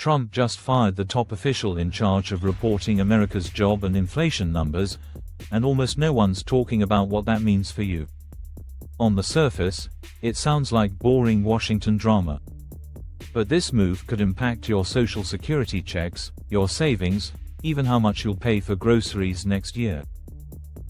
Trump just fired the top official in charge of reporting America's job and inflation numbers, and almost no one's talking about what that means for you. On the surface, it sounds like boring Washington drama. But this move could impact your Social Security checks, your savings, even how much you'll pay for groceries next year.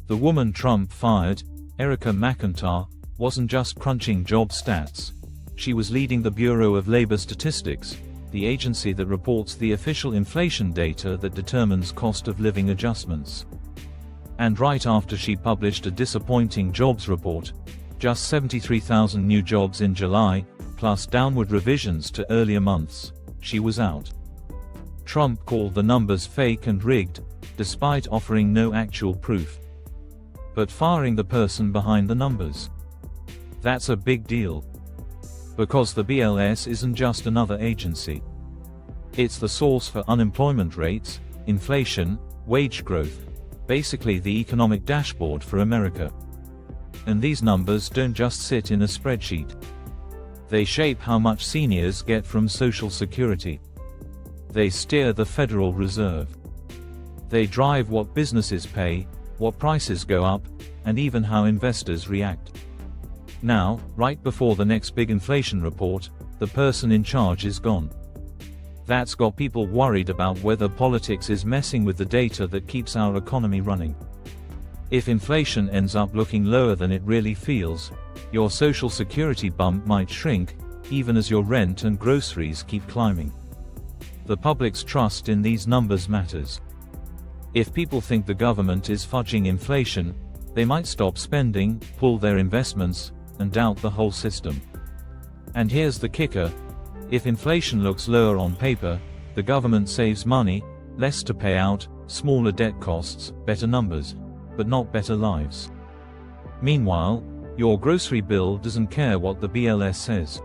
The woman Trump fired, Erica McIntyre, wasn't just crunching job stats. She was leading the Bureau of Labor Statistics, the agency that reports the official inflation data that determines cost of living adjustments. And right after she published a disappointing jobs report, just 73,000 new jobs in July, plus downward revisions to earlier months, she was out. Trump called the numbers fake and rigged, despite offering no actual proof. But firing the person behind the numbers? That's a big deal. Because the BLS isn't just another agency. It's the source for unemployment rates, inflation, wage growth, basically the economic dashboard for America. And these numbers don't just sit in a spreadsheet. They shape how much seniors get from Social Security. They steer the Federal Reserve. They drive what businesses pay, what prices go up, and even how investors react. Now, right before the next big inflation report, the person in charge is gone. That's got people worried about whether politics is messing with the data that keeps our economy running. If inflation ends up looking lower than it really feels, your Social Security bump might shrink, even as your rent and groceries keep climbing. The public's trust in these numbers matters. If people think the government is fudging inflation, they might stop spending, pull their investments, and doubt the whole system. And here's the kicker: if inflation looks lower on paper, the government saves money, less to pay out, smaller debt costs, better numbers, but not better lives. Meanwhile, your grocery bill doesn't care what the BLS says.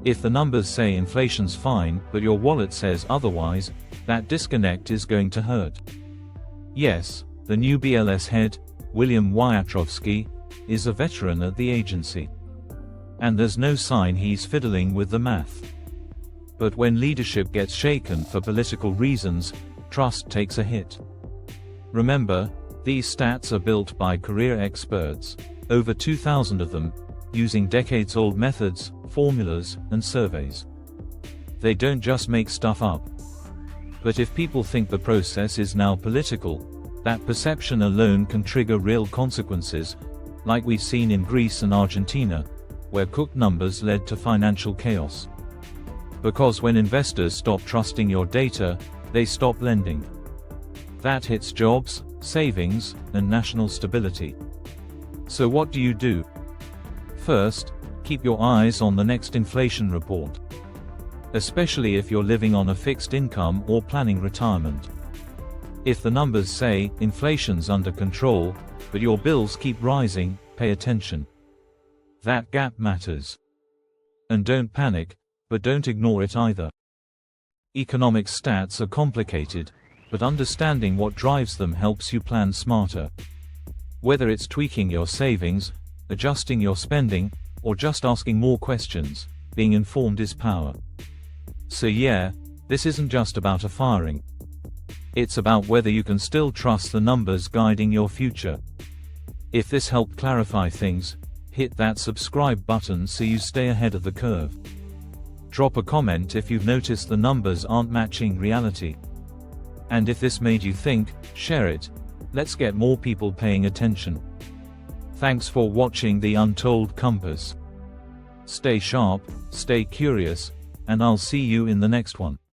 If the numbers say inflation's fine, but your wallet says otherwise, that disconnect is going to hurt. Yes, the new BLS head, William Wyatrowski, is a veteran at the agency. And there's no sign he's fiddling with the math. But when leadership gets shaken for political reasons, trust takes a hit. Remember, these stats are built by career experts, over 2,000 of them, using decades-old methods, formulas, and surveys. They don't just make stuff up. But if people think the process is now political, that perception alone can trigger real consequences, like we've seen in Greece and Argentina, where cooked numbers led to financial chaos. Because when investors stop trusting your data, they stop lending. That hits jobs, savings, and national stability. So what do you do? First, keep your eyes on the next inflation report. Especially if you're living on a fixed income or planning retirement. If the numbers say inflation's under control, but your bills keep rising, pay attention. That gap matters. And don't panic, but don't ignore it either. Economic stats are complicated, but understanding what drives them helps you plan smarter. Whether it's tweaking your savings, adjusting your spending, or just asking more questions, being informed is power. So yeah, this isn't just about a firing. It's about whether you can still trust the numbers guiding your future. If this helped clarify things, hit that subscribe button so you stay ahead of the curve. Drop a comment if you've noticed the numbers aren't matching reality. And if this made you think, share it. Let's get more people paying attention. Thanks for watching the Untold Compass. Stay sharp, stay curious, and I'll see you in the next one.